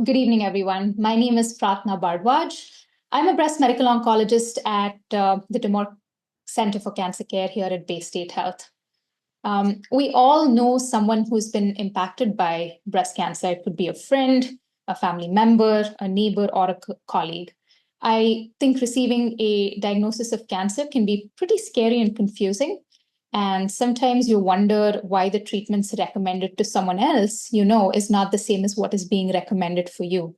Good evening, everyone. My name is Prarthna Bhardwaj. I'm a breast medical oncologist at the Timor Center for Cancer Care here at Baystate Health. We all know someone who's been impacted by breast cancer. It could be a friend, a family member, a neighbor, or a colleague. I think receiving a diagnosis of cancer can be pretty scary and confusing. And sometimes you wonder why the treatments recommended to someone else, is not the same as what is being recommended for you.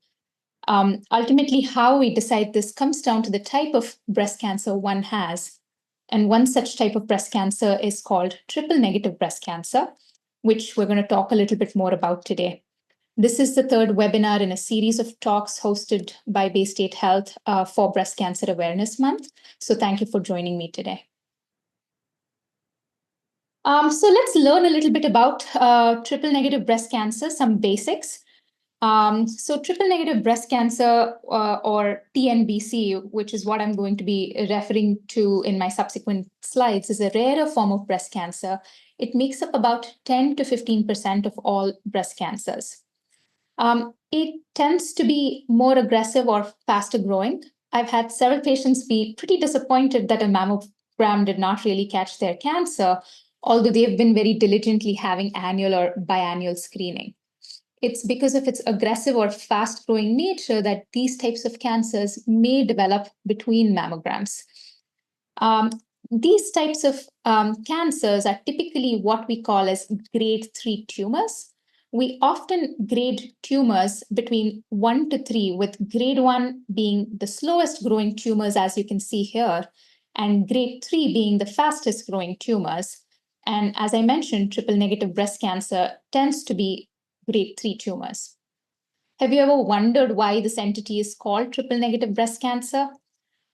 Ultimately, how we decide this comes down to the type of breast cancer one has. And one such type of breast cancer is called triple negative breast cancer, which we're going to talk a little bit more about today. This is the third webinar in a series of talks hosted by Baystate Health for Breast Cancer Awareness Month. So thank you for joining me today. So let's learn a little bit about triple negative breast cancer, some basics. So triple negative breast cancer or TNBC, which is what I'm going to be referring to in my subsequent slides, is a rarer form of breast cancer. It makes up about 10 to 15% of all breast cancers. It tends to be more aggressive or faster growing. I've had several patients be pretty disappointed that a mammogram did not really catch their cancer, although they've been very diligently having annual or biannual screening. It's because of its aggressive or fast growing nature that these types of cancers may develop between mammograms. These types of cancers are typically what we call as grade 3 tumors. We often grade tumors between 1 to 3, with grade 1 being the slowest growing tumors, as you can see here, and grade 3 being the fastest growing tumors. And as I mentioned, triple negative breast cancer tends to be grade 3 tumors. Have you ever wondered why this entity is called triple negative breast cancer?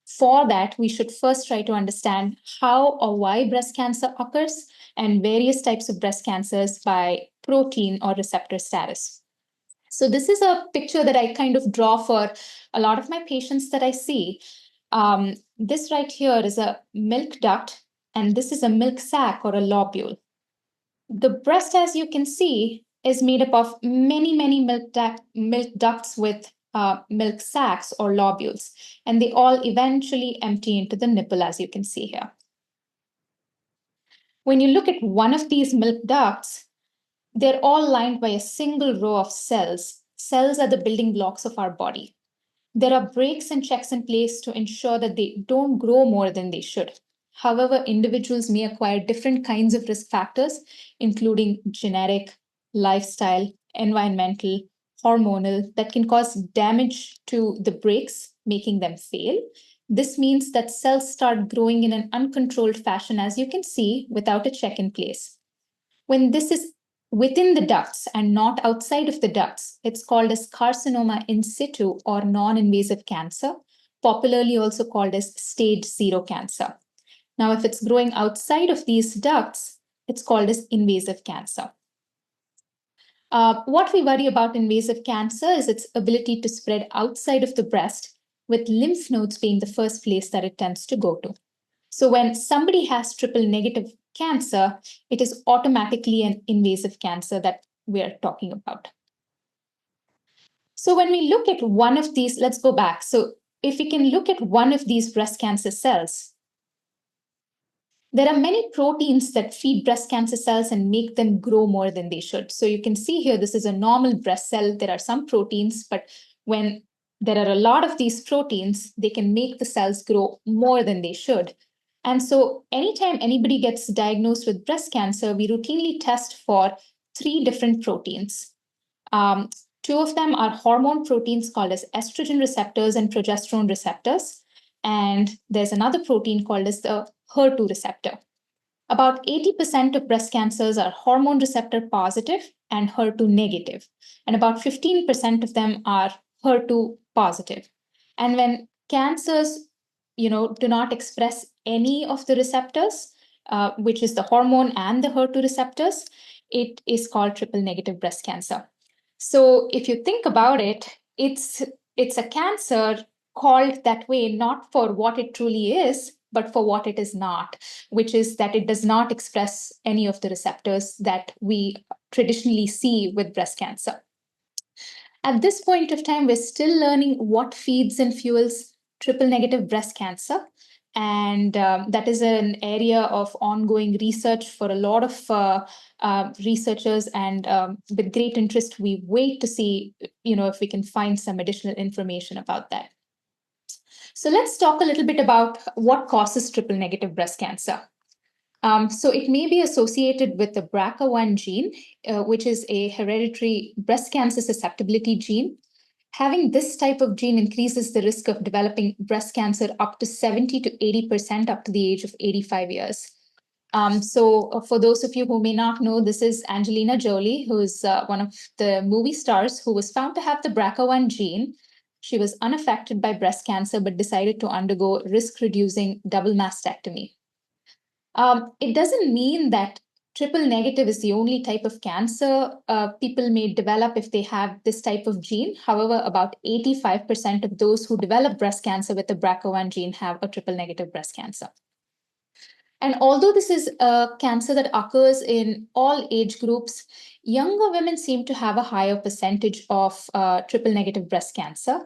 For that, we should first try to understand how or why breast cancer occurs and various types of breast cancers by protein or receptor status. So this is a picture that I kind of draw for a lot of my patients that I see. This right here is a milk duct, and this is a milk sac or a lobule. The breast, as you can see, is made up of many milk ducts with milk sacs or lobules, and they all eventually empty into the nipple, as you can see here. When you look at one of these milk ducts, they're all lined by a single row of cells. Cells are the building blocks of our body. There are breaks and checks in place to ensure that they don't grow more than they should. However, individuals may acquire different kinds of risk factors, including genetic, lifestyle, environmental, hormonal, that can cause damage to the breaks, making them fail. This means that cells start growing in an uncontrolled fashion, as you can see, without a check in place. When this is within the ducts and not outside of the ducts, it's called as carcinoma in situ or non-invasive cancer, popularly also called as stage 0 cancer. Now, if it's growing outside of these ducts, it's called as invasive cancer. What we worry about invasive cancer is its ability to spread outside of the breast, with lymph nodes being the first place that it tends to go to. So when somebody has triple negative cancer, it is automatically an invasive cancer that we're talking about. So when we look at one of these, let's go back. So if we can look at one of these breast cancer cells, there are many proteins that feed breast cancer cells and make them grow more than they should. So you can see here, this is a normal breast cell. There are some proteins, but when there are a lot of these proteins, they can make the cells grow more than they should. And so anytime anybody gets diagnosed with breast cancer, we routinely test for 3 different proteins. 2 of them are hormone proteins called as estrogen receptors and progesterone receptors. And there's another protein called as the HER2 receptor. About 80% of breast cancers are hormone receptor positive and HER2 negative. And about 15% of them are HER2 positive. And when cancers do not express any of the receptors, which is the hormone and the HER2 receptors, it is called triple negative breast cancer. So if you think about it, it's a cancer called that way, not for what it truly is, but for what it is not, which is that it does not express any of the receptors that we traditionally see with breast cancer. At this point of time, we're still learning what feeds and fuels triple-negative breast cancer. And that is an area of ongoing research for a lot of researchers. And with great interest, we wait to see, if we can find some additional information about that. So let's talk a little bit about what causes triple-negative breast cancer. So it may be associated with the BRCA1 gene, which is a hereditary breast cancer susceptibility gene. Having this type of gene increases the risk of developing breast cancer up to 70 to 80% up to the age of 85 years. So for those of you who may not know, this is Angelina Jolie, who is one of the movie stars who was found to have the BRCA1 gene. She was unaffected by breast cancer, but decided to undergo risk-reducing double mastectomy. It doesn't mean that triple negative is the only type of cancer people may develop if they have this type of gene. However, about 85% of those who develop breast cancer with the BRCA1 gene have a triple negative breast cancer. And although this is a cancer that occurs in all age groups, younger women seem to have a higher percentage of triple negative breast cancer,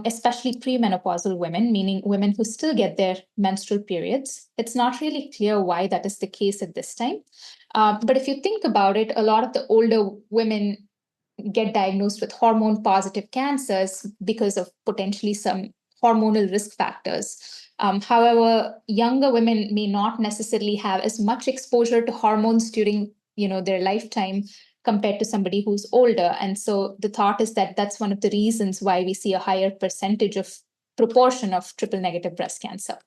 especially premenopausal women, meaning women who still get their menstrual periods. It's not really clear why that is the case at this time. But if you think about it, a lot of the older women get diagnosed with hormone positive cancers because of potentially some hormonal risk factors. However, younger women may not necessarily have as much exposure to hormones during their lifetime compared to somebody who's older. And so the thought is that that's one of the reasons why we see a higher percentage of proportion of triple negative breast cancer.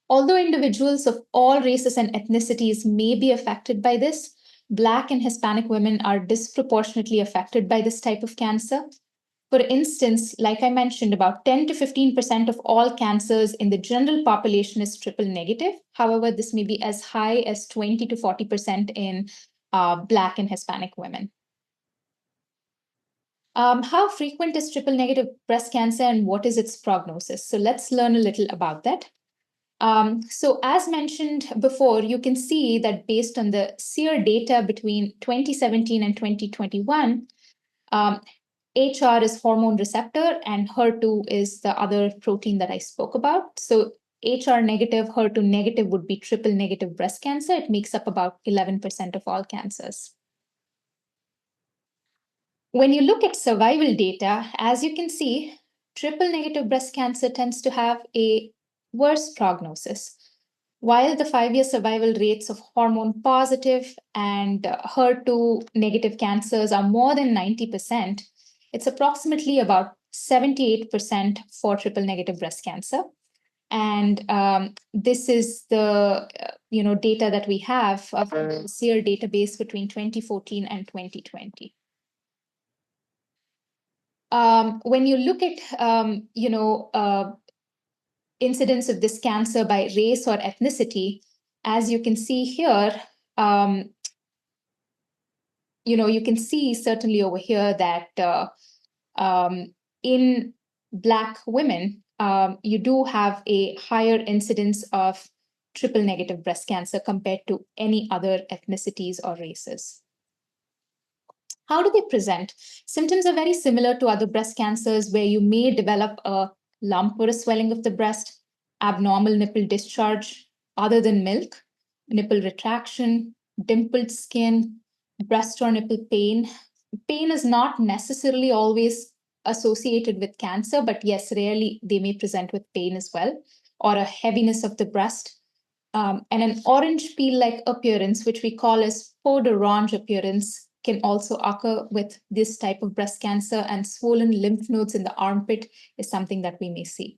Although individuals of all races and ethnicities may be affected by this, Black and Hispanic women are disproportionately affected by this type of cancer. For instance, like I mentioned, about 10 to 15% of all cancers in the general population is triple negative. However, this may be as high as 20 to 40% in Black and Hispanic women. How frequent is triple negative breast cancer and what is its prognosis? So let's learn a little about that. So as mentioned before, you can see that based on the SEER data between 2017 and 2021, HR is hormone receptor and HER2 is the other protein that I spoke about. So HR negative, HER2 negative would be triple negative breast cancer. It makes up about 11% of all cancers. When you look at survival data, as you can see, triple negative breast cancer tends to have a worse prognosis. While the 5-year survival rates of hormone positive and HER2 negative cancers are more than 90%, it's approximately about 78% for triple negative breast cancer. And this is the data that we have of the SEER database between 2014 and 2020. When you look at incidence of this cancer by race or ethnicity, as you can see here, you can see certainly over here that in Black women, you do have a higher incidence of triple negative breast cancer compared to any other ethnicities or races. How do they present? Symptoms are very similar to other breast cancers where you may develop a lump or a swelling of the breast, abnormal nipple discharge other than milk, nipple retraction, dimpled skin, breast or nipple pain. Pain is not necessarily always associated with cancer, but yes, rarely they may present with pain as well, or a heaviness of the breast, and an orange peel-like appearance, which we call as peau d'orange appearance, can also occur with this type of breast cancer, and swollen lymph nodes in the armpit is something that we may see.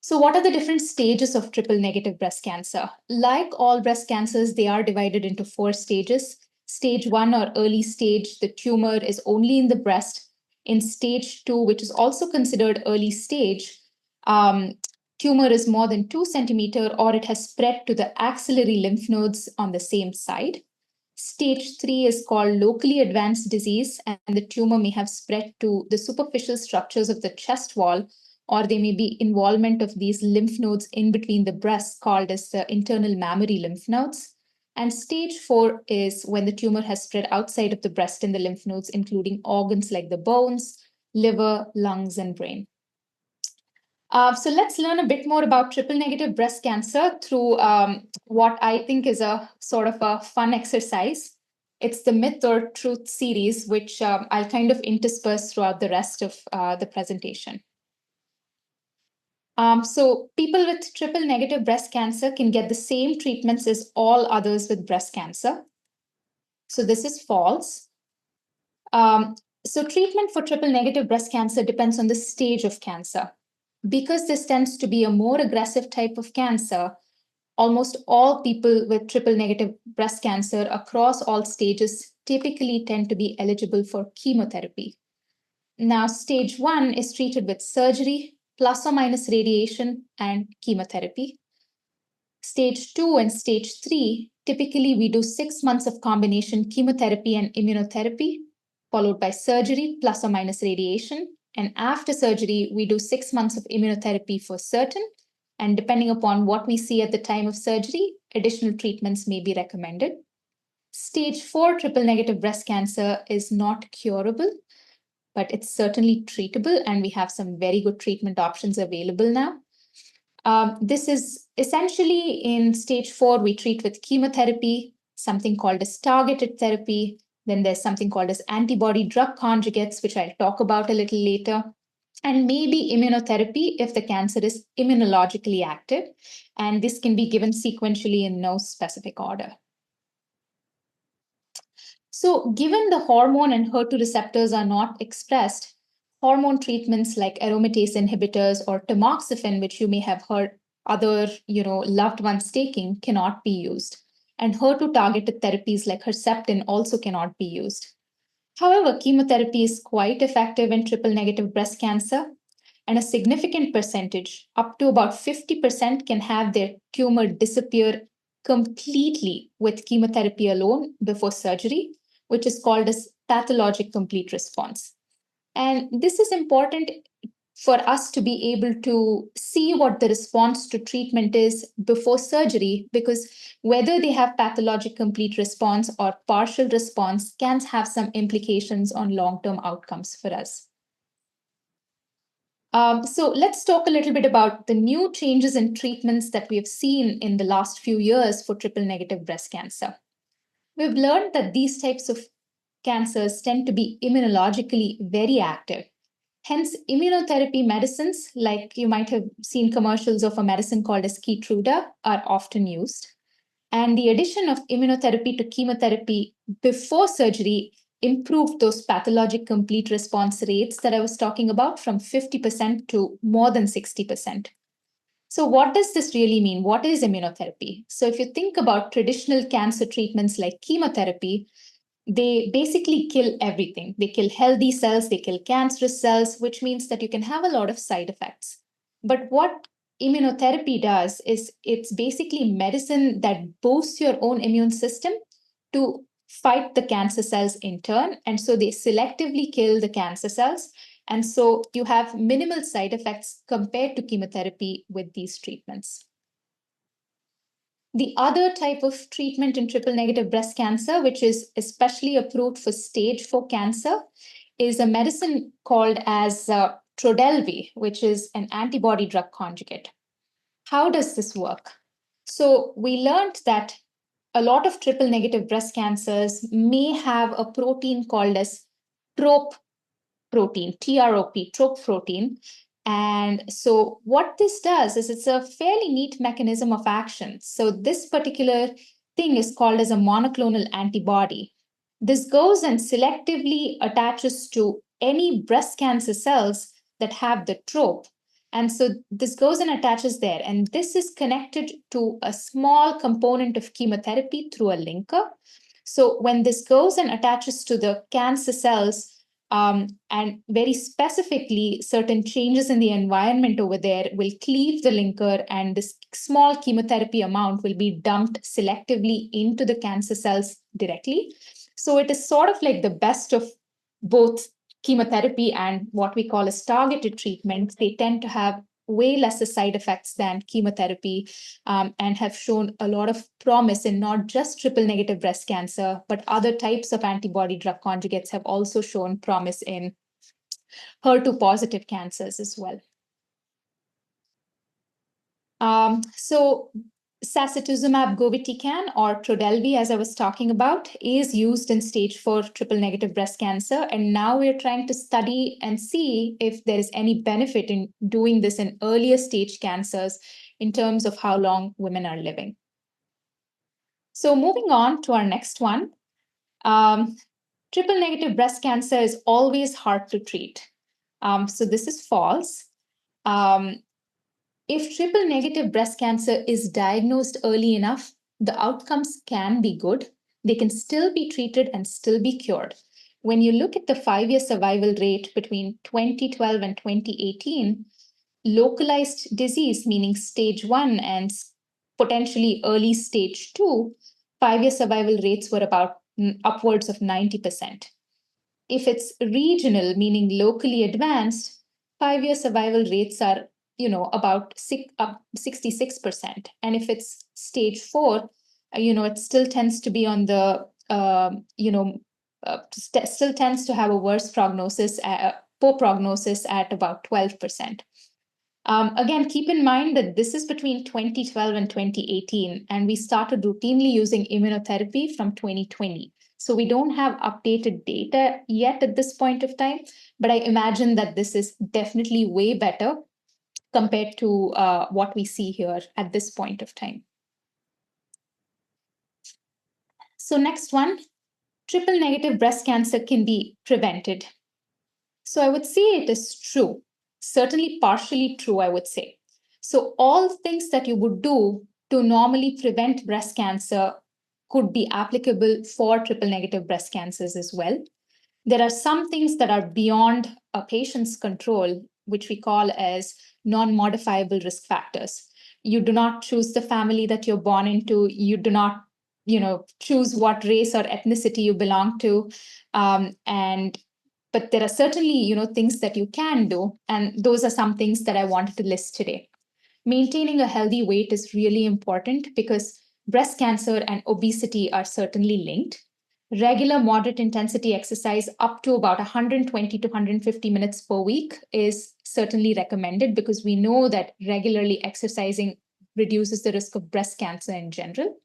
So what are the different stages of triple negative breast cancer? Like all breast cancers, they are divided into 4 stages. Stage 1 or early stage, the tumor is only in the breast. In stage 2, which is also considered early stage, tumor is more than 2 centimeters or it has spread to the axillary lymph nodes on the same side. Stage 3 is called locally advanced disease, and the tumor may have spread to the superficial structures of the chest wall, or there may be involvement of these lymph nodes in between the breasts called as the internal mammary lymph nodes. And stage 4 is when the tumor has spread outside of the breast in the lymph nodes, including organs like the bones, liver, lungs, and brain. So let's learn a bit more about triple negative breast cancer through what I think is a sort of a fun exercise. It's the myth or truth series, which I'll kind of intersperse throughout the rest of the presentation. So people with triple negative breast cancer can get the same treatments as all others with breast cancer. So this is false. So treatment for triple negative breast cancer depends on the stage of cancer. Because this tends to be a more aggressive type of cancer, almost all people with triple negative breast cancer across all stages typically tend to be eligible for chemotherapy. Now, stage 1 is treated with surgery, plus or minus radiation, and chemotherapy. Stage 2 and stage 3, typically we do 6 months of combination chemotherapy and immunotherapy, followed by surgery, plus or minus radiation. And after surgery, we do 6 months of immunotherapy for certain. And depending upon what we see at the time of surgery, additional treatments may be recommended. Stage 4 triple negative breast cancer is not curable, but it's certainly treatable, and we have some very good treatment options available now. This is essentially in stage 4, we treat with chemotherapy, something called as targeted therapy. Then there's something called as antibody drug conjugates, which I'll talk about a little later, and maybe immunotherapy if the cancer is immunologically active. And this can be given sequentially in no specific order. So given the hormone and HER2 receptors are not expressed, hormone treatments like aromatase inhibitors or tamoxifen, which you may have heard other loved ones taking, cannot be used. And HER2 targeted therapies like Herceptin also cannot be used. However, chemotherapy is quite effective in triple negative breast cancer, and a significant percentage, up to about 50%, can have their tumor disappear completely with chemotherapy alone before surgery, which is called as pathologic complete response. And this is important for us to be able to see what the response to treatment is before surgery, because whether they have pathologic complete response or partial response can have some implications on long-term outcomes for us. So let's talk a little bit about the new changes in treatments that we have seen in the last few years for triple negative breast cancer. We've learned that these types of cancers tend to be immunologically very active. Hence, immunotherapy medicines, like you might have seen commercials of a medicine called as Keytruda, are often used. And the addition of immunotherapy to chemotherapy before surgery improved those pathologic complete response rates that I was talking about from 50% to more than 60%. So what does this really mean? What is immunotherapy? So if you think about traditional cancer treatments like chemotherapy, they basically kill everything. They kill healthy cells, they kill cancerous cells, which means that you can have a lot of side effects. But what immunotherapy does is it's basically medicine that boosts your own immune system to fight the cancer cells in turn. And so they selectively kill the cancer cells. And so you have minimal side effects compared to chemotherapy with these treatments. The other type of treatment in triple negative breast cancer, which is especially approved for stage 4 cancer, is a medicine called as Trodelvy, which is an antibody drug conjugate. How does this work? So we learned that a lot of triple negative breast cancers may have a protein called as TROP protein, TROP, TROP protein. And so what this does is it's a fairly neat mechanism of action. So this particular thing is called as a monoclonal antibody. This goes and selectively attaches to any breast cancer cells that have the TROP. And so this goes and attaches there. And this is connected to a small component of chemotherapy through a linker. So when this goes and attaches to the cancer cells, and very specifically, certain changes in the environment over there will cleave the linker, and this small chemotherapy amount will be dumped selectively into the cancer cells directly. So it is sort of like the best of both chemotherapy and what we call as targeted treatments. They tend to have way lesser side effects than chemotherapy, and have shown a lot of promise in not just triple negative breast cancer, but other types of antibody drug conjugates have also shown promise in HER2 positive cancers as well. So sacituzumab govitecan, or Trodelvy, as I was talking about, is used in stage 4 triple negative breast cancer. And now we're trying to study and see if there is any benefit in doing this in earlier stage cancers in terms of how long women are living. So moving on to our next one, triple negative breast cancer is always hard to treat. So this is false. If triple negative breast cancer is diagnosed early enough, the outcomes can be good. They can still be treated and still be cured. When you look at the 5-year survival rate between 2012 and 2018, localized disease, meaning stage 1 and potentially early stage 2, 5-year survival rates were about upwards of 90%. If it's regional, meaning locally advanced, 5-year survival rates are about 66%. And if it's stage 4, it still tends to be on the still tends to have a worse prognosis, poor prognosis at about 12%. Again, keep in mind that this is between 2012 and 2018, and we started routinely using immunotherapy from 2020. So we don't have updated data yet at this point of time, but I imagine that this is definitely way better compared to what we see here at this point of time. So next one, triple negative breast cancer can be prevented. So I would say it is true, certainly partially true, I would say. So all things that you would do to normally prevent breast cancer could be applicable for triple negative breast cancers as well. There are some things that are beyond a patient's control, which we call as non-modifiable risk factors. You do not choose the family that you're born into. You do not, choose what race or ethnicity you belong to. But there are certainly, things that you can do. And those are some things that I wanted to list today. Maintaining a healthy weight is really important because breast cancer and obesity are certainly linked. Regular moderate intensity exercise up to about 120 to 150 minutes per week is certainly recommended because we know that regularly exercising reduces the risk of breast cancer in general.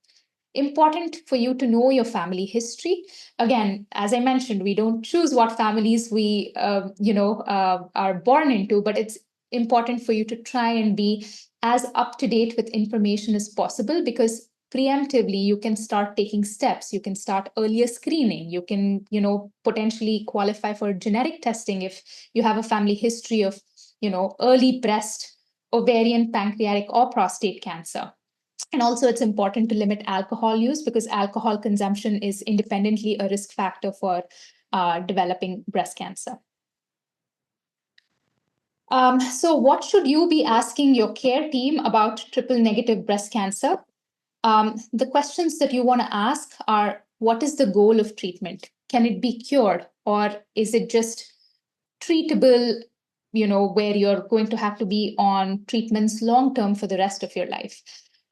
Important for you to know your family history. Again, as I mentioned, we don't choose what families we are born into, but it's important for you to try and be as up to date with information as possible, because preemptively you can start taking steps. You can start earlier screening. You can potentially qualify for genetic testing if you have a family history of early breast, ovarian, pancreatic, or prostate cancer. And also, it's important to limit alcohol use because alcohol consumption is independently a risk factor for developing breast cancer. So what should you be asking your care team about triple negative breast cancer? The questions that you want to ask are, what is the goal of treatment? Can it be cured, or is it just treatable, where you're going to have to be on treatments long-term for the rest of your life?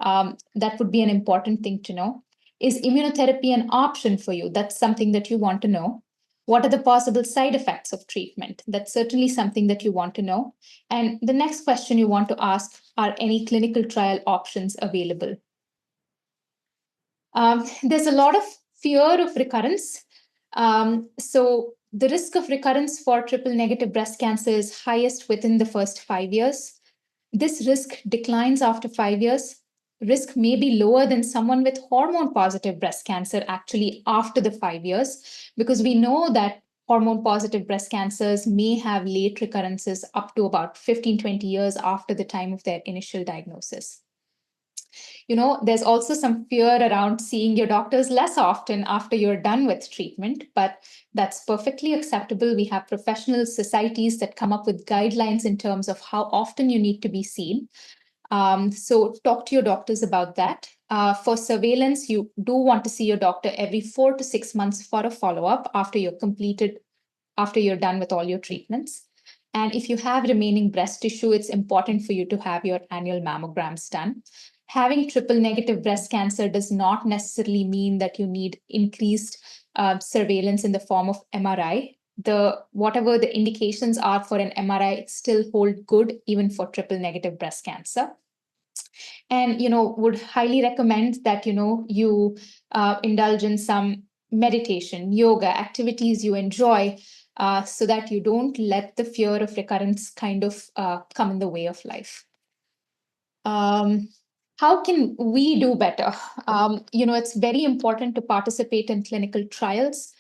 That would be an important thing to know. Is immunotherapy an option for you? That's something that you want to know. What are the possible side effects of treatment? That's certainly something that you want to know. And the next question you want to ask, are any clinical trial options available? There's a lot of fear of recurrence. So the risk of recurrence for triple negative breast cancer is highest within the first 5 years. This risk declines after 5 years. Risk may be lower than someone with hormone positive breast cancer actually after the 5 years, because we know that hormone positive breast cancers may have late recurrences up to about 15-20 years after the time of their initial diagnosis. There's also some fear around seeing your doctors less often after you're done with treatment, but that's perfectly acceptable. We have professional societies that come up with guidelines in terms of how often you need to be seen. So talk to your doctors about that. For surveillance, you do want to see your doctor every 4 to 6 months for a follow-up after you're done with all your treatments. And if you have remaining breast tissue, it's important for you to have your annual mammograms done. Having triple negative breast cancer does not necessarily mean that you need increased surveillance in the form of MRI. Whatever the indications are for an MRI still hold good even for triple negative breast cancer. And would highly recommend that you indulge in some meditation, yoga, activities you enjoy, so that you don't let the fear of recurrence kind of come in the way of life. How can we do better? It's very important to participate in clinical trials.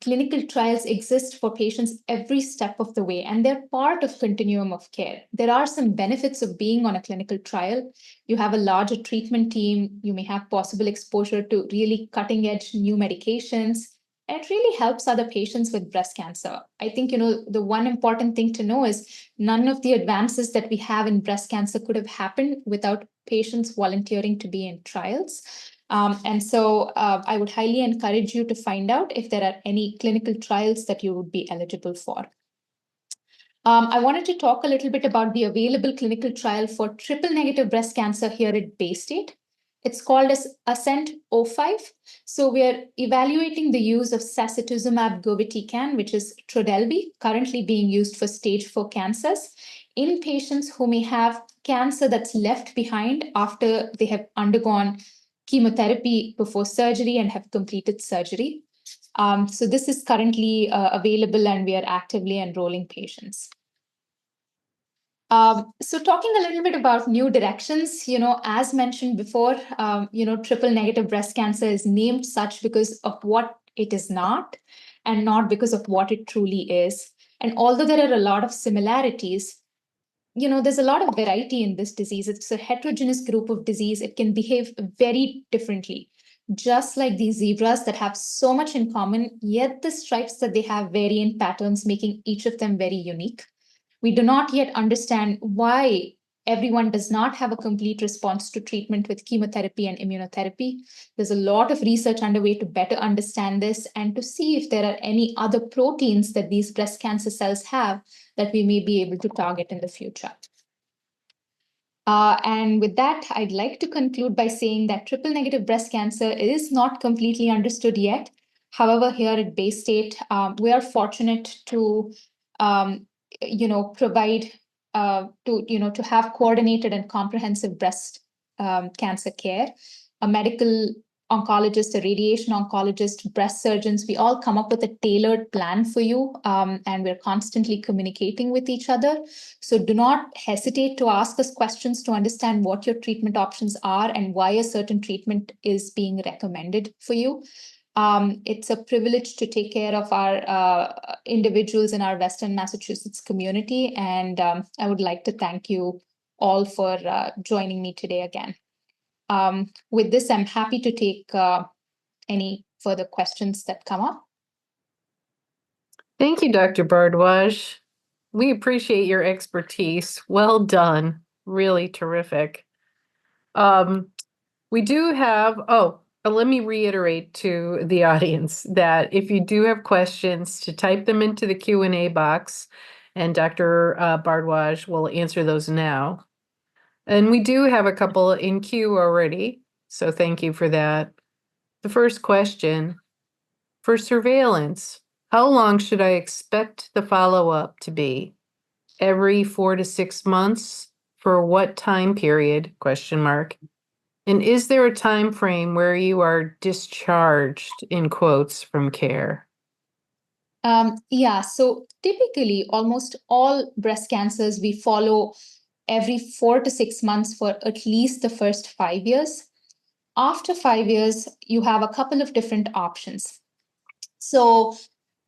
Clinical trials exist for patients every step of the way, and they're part of continuum of care. There are some benefits of being on a clinical trial. You have a larger treatment team. You may have possible exposure to really cutting edge new medications. And it really helps other patients with breast cancer. I think, the one important thing to know is none of the advances that we have in breast cancer could have happened without patients volunteering to be in trials. And so I would highly encourage you to find out if there are any clinical trials that you would be eligible for. I wanted to talk a little bit about the available clinical trial for triple negative breast cancer here at Baystate. It's called as ASCENT-05. So we are evaluating the use of sacituzumab govitecan, which is Trodelvy, currently being used for stage 4 cancers, in patients who may have cancer that's left behind after they have undergone chemotherapy before surgery and have completed surgery. So this is currently available, and we are actively enrolling patients. So talking a little bit about new directions, as mentioned before, triple negative breast cancer is named such because of what it is not, and not because of what it truly is. And although there are a lot of similarities, there's a lot of variety in this disease. It's a heterogeneous group of disease. It can behave very differently. Just like these zebras that have so much in common, yet the stripes that they have vary in patterns, making each of them very unique. We do not yet understand why everyone does not have a complete response to treatment with chemotherapy and immunotherapy. There's a lot of research underway to better understand this and to see if there are any other proteins that these breast cancer cells have that we may be able to target in the future. And with that, I'd like to conclude by saying that triple negative breast cancer is not completely understood yet. However, here at Baystate, we are fortunate to provide to have coordinated and comprehensive breast cancer care. A medical oncologist, a radiation oncologist, breast surgeons, we all come up with a tailored plan for you, and we're constantly communicating with each other. So do not hesitate to ask us questions to understand what your treatment options are and why a certain treatment is being recommended for you. It's a privilege to take care of our individuals in our Western Massachusetts community, and I would like to thank you all for joining me today again. With this, I'm happy to take any further questions that come up. Thank you, Dr. Bhardwaj. We appreciate your expertise. Well done. Really terrific. We do have, let me reiterate to the audience that if you do have questions, to type them into the Q&A box, and Dr. Bhardwaj will answer those now. And we do have a couple in queue already, so thank you for that. The first question, for surveillance, how long should I expect the follow-up to be? Every 4 to 6 months? For what time period? ? And is there a time frame where you are discharged, in quotes, from care? Yeah, so typically almost all breast cancers we follow every 4 to 6 months for at least the first 5 years. After 5 years, you have a couple of different options. So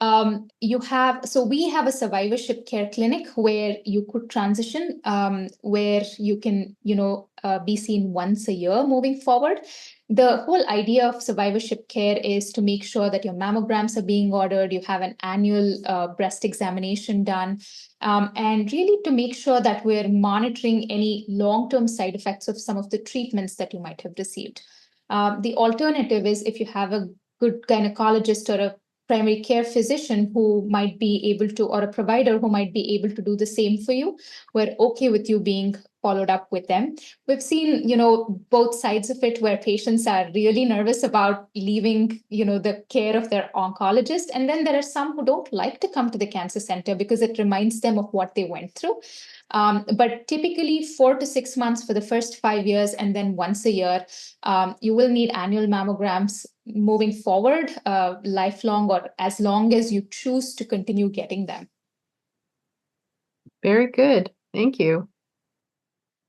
we have a survivorship care clinic where you could transition, where you can, be seen once a year moving forward. The whole idea of survivorship care is to make sure that your mammograms are being ordered, you have an annual breast examination done, and really to make sure that we're monitoring any long-term side effects of some of the treatments that you might have received. The alternative is if you have a good gynecologist or a primary care physician who might be able to, or a provider who might be able to do the same for you, we're okay with you being followed up with them. We've seen, both sides of it where patients are really nervous about leaving, the care of their oncologist. And then there are some who don't like to come to the cancer center because it reminds them of what they went through. But typically 4 to 6 months for the first 5 years, and then once a year, you will need annual mammograms moving forward, lifelong, or as long as you choose to continue getting them. Very good. Thank you.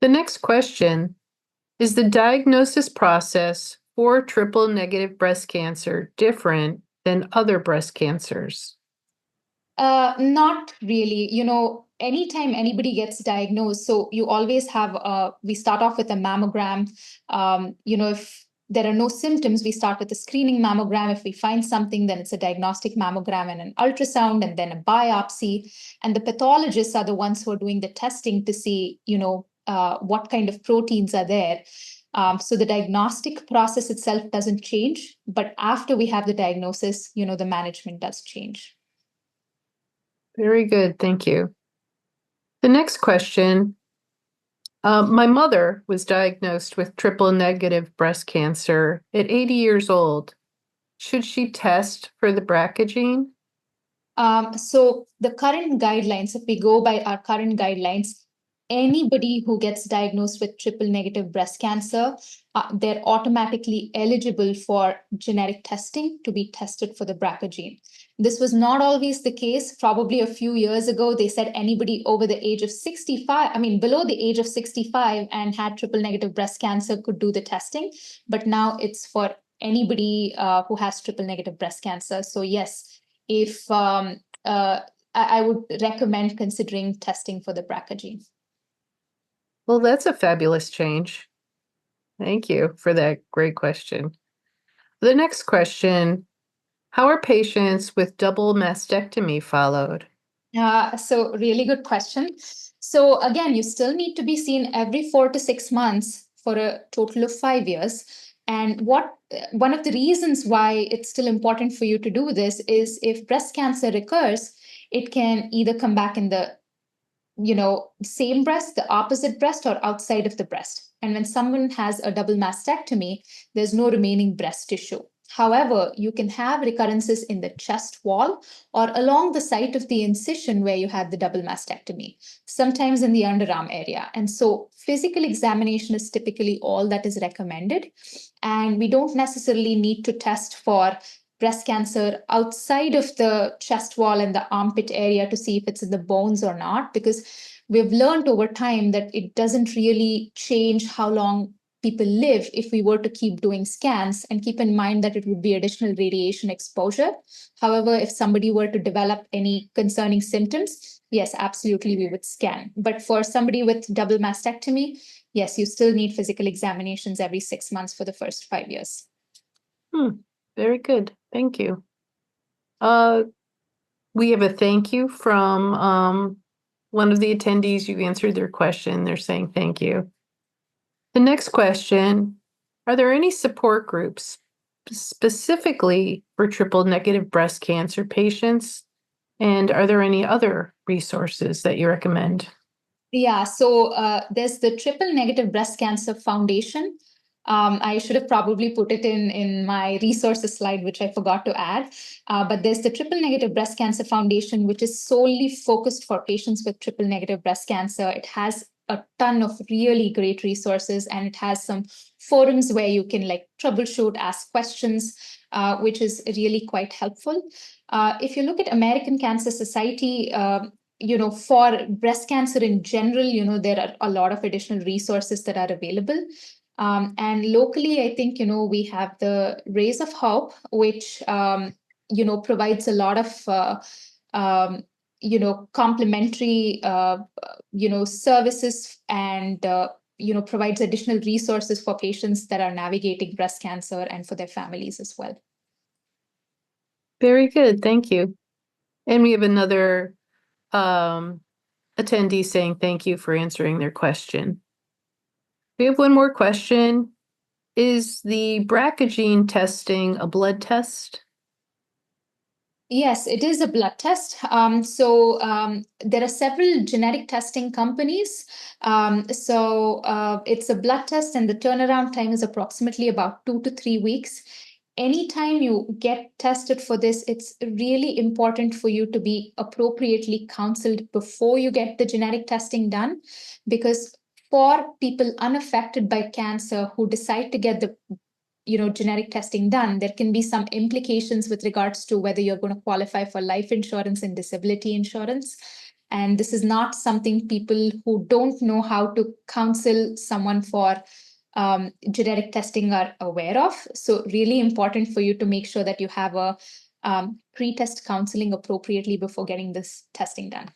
The next question is the diagnosis process for triple negative breast cancer different than other breast cancers? Not really. Anytime anybody gets diagnosed, so you always have, we start off with a mammogram. If there are no symptoms, we start with a screening mammogram. If we find something, then it's a diagnostic mammogram and an ultrasound and then a biopsy. And the pathologists are the ones who are doing the testing to see, what kind of proteins are there. So the diagnostic process itself doesn't change, but after we have the diagnosis, the management does change. Very good. Thank you. The next question. My mother was diagnosed with triple negative breast cancer at 80 years old. Should she test for the BRCA gene? So the current guidelines, if we go by our current guidelines, anybody who gets diagnosed with triple negative breast cancer, they're automatically eligible for genetic testing to be tested for the BRCA gene. This was not always the case. Probably a few years ago, they said anybody over the age of 65, below the age of 65 and had triple negative breast cancer could do the testing. But now it's for anybody who has triple negative breast cancer. So yes, if I would recommend considering testing for the BRCA gene. Well, that's a fabulous change. Thank you for that great question. The next question, how are patients with double mastectomy followed? So really good question. So again, you still need to be seen every 4 to 6 months for a total of 5 years. And one of the reasons why it's still important for you to do this is if breast cancer recurs, it can either come back in the same breast, the opposite breast, or outside of the breast. And when someone has a double mastectomy, there's no remaining breast tissue. However, you can have recurrences in the chest wall or along the site of the incision where you had the double mastectomy, sometimes in the underarm area. And so physical examination is typically all that is recommended. And we don't necessarily need to test for breast cancer outside of the chest wall and the armpit area to see if it's in the bones or not, because we've learned over time that it doesn't really change how long people live if we were to keep doing scans, and keep in mind that it would be additional radiation exposure. However, if somebody were to develop any concerning symptoms, yes, absolutely, we would scan. But for somebody with double mastectomy, yes, you still need physical examinations every 6 months for the first 5 years. Very good. Thank you. We have a thank you from one of the attendees. You answered their question. They're saying thank you. The next question, are there any support groups specifically for triple negative breast cancer patients? And are there any other resources that you recommend? Yeah, so there's the Triple Negative Breast Cancer Foundation. I should have probably put it in my resources slide, which I forgot to add. But there's the Triple Negative Breast Cancer Foundation, which is solely focused for patients with triple negative breast cancer. It has a ton of really great resources, and it has some forums where you can troubleshoot, ask questions, which is really quite helpful. If you look at American Cancer Society, for breast cancer in general, there are a lot of additional resources that are available. And locally, I think, we have the Rays of Hope, which, provides a lot of, complementary, services and, provides additional resources for patients that are navigating breast cancer and for their families as well. Very good. Thank you. And we have another attendee saying thank you for answering their question. We have one more question. Is the BRCA gene testing a blood test? Yes, it is a blood test. There are several genetic testing companies. It's a blood test, and the turnaround time is approximately about 2 to 3 weeks. Anytime you get tested for this, it's really important for you to be appropriately counseled before you get the genetic testing done, because for people unaffected by cancer who decide to get the genetic testing done, there can be some implications with regards to whether you're going to qualify for life insurance and disability insurance. And this is not something people who don't know how to counsel someone for genetic testing are aware of. So really important for you to make sure that you have a pre-test counseling appropriately before getting this testing done.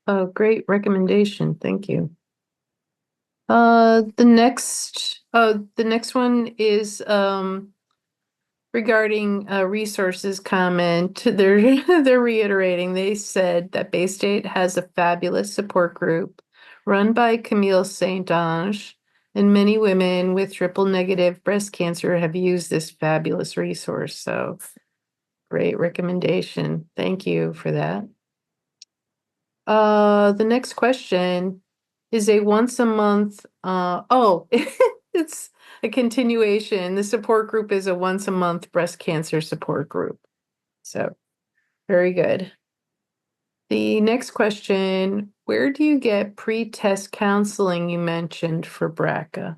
Oh, great recommendation. Thank you. The next one is regarding a resources comment. They're reiterating. They said that Baystate has a fabulous support group run by Camille Saint Ange, and many women with triple negative breast cancer have used this fabulous resource. So great recommendation. Thank you for that. The next question is a once a month, it's a continuation. The support group is a once a month breast cancer support group. So very good. The next question, where do you get pre-test counseling you mentioned for BRCA?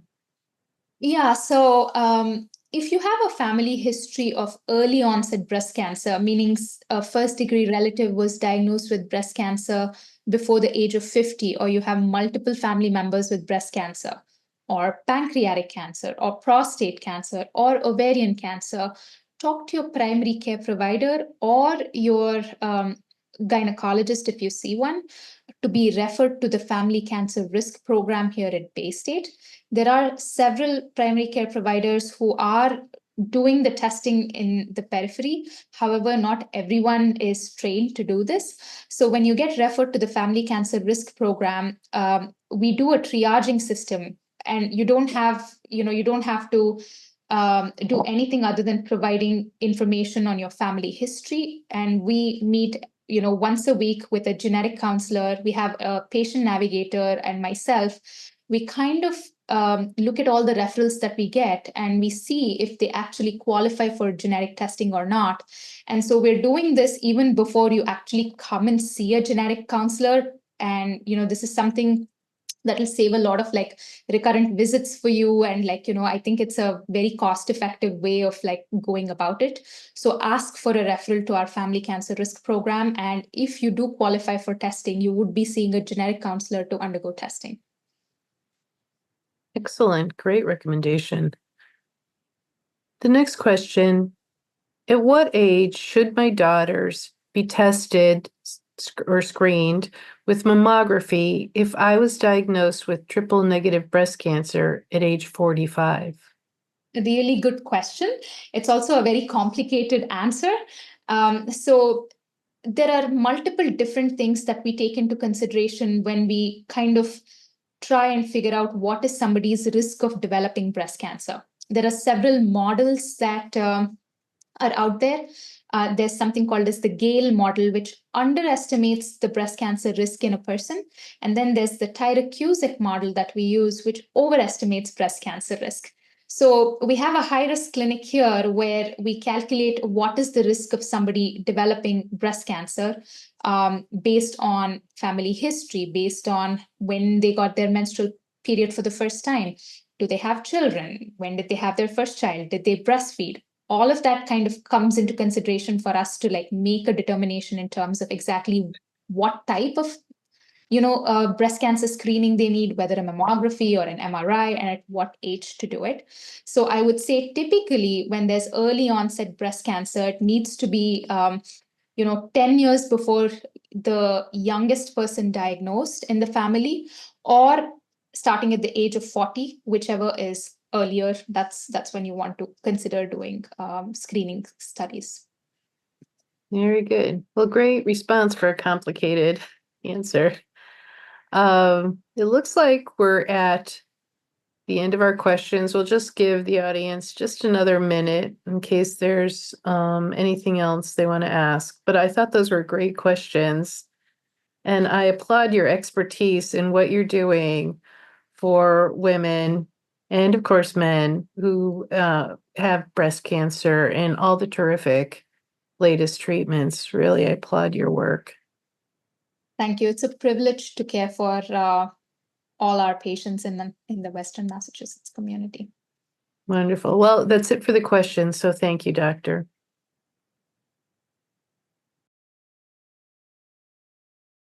Yeah, if you have a family history of early onset breast cancer, meaning a first degree relative was diagnosed with breast cancer before the age of 50, or you have multiple family members with breast cancer, or pancreatic cancer, or prostate cancer, or ovarian cancer, talk to your primary care provider or your gynecologist if you see one, to be referred to the Family Cancer Risk Program here at Baystate. There are several primary care providers who are doing the testing in the periphery. However, not everyone is trained to do this. So when you get referred to the Family Cancer Risk Program, we do a triaging system, and you don't have to do anything other than providing information on your family history. And we meet once a week with a genetic counselor. We have a patient navigator and myself. We kind of look at all the referrals that we get, and we see if they actually qualify for genetic testing or not. And so we're doing this even before you actually come and see a genetic counselor. And this is something that will save a lot of recurrent visits for you. And I think it's a very cost effective way of going about it. So ask for a referral to our Family Cancer Risk Program, and if you do qualify for testing, you would be seeing a genetic counselor to undergo testing. Excellent. Great recommendation. The next question, at what age should my daughters be tested or screened with mammography if I was diagnosed with triple negative breast cancer at age 45? A really good question. It's also a very complicated answer. So there are multiple different things that we take into consideration when we kind of try and figure out what is somebody's risk of developing breast cancer. There are several models that are out there. There's something called as the Gale model, which underestimates the breast cancer risk in a person. And then there's the Tyrer-Cuzick model that we use, which overestimates breast cancer risk. So we have a high-risk clinic here where we calculate what is the risk of somebody developing breast cancer based on family history, based on when they got their menstrual period for the first time. Do they have children? When did they have their first child? Did they breastfeed? All of that kind of comes into consideration for us to make a determination in terms of exactly what type of breast cancer screening they need, whether a mammography or an MRI, and at what age to do it. So I would say typically when there's early onset breast cancer, it needs to be 10 years before the youngest person diagnosed in the family, or starting at the age of 40, whichever is earlier. That's when you want to consider doing screening studies. Very good. Well, great response for a complicated answer. It looks like we're at the end of our questions. We'll just give the audience just another minute in case there's anything else they want to ask. But I thought those were great questions. And I applaud your expertise in what you're doing for women and, of course, men who have breast cancer and all the terrific latest treatments. Really, I applaud your work. Thank you. It's a privilege to care for all our patients in the Western Massachusetts community. Wonderful. Well, that's it for the questions. So thank you, Doctor.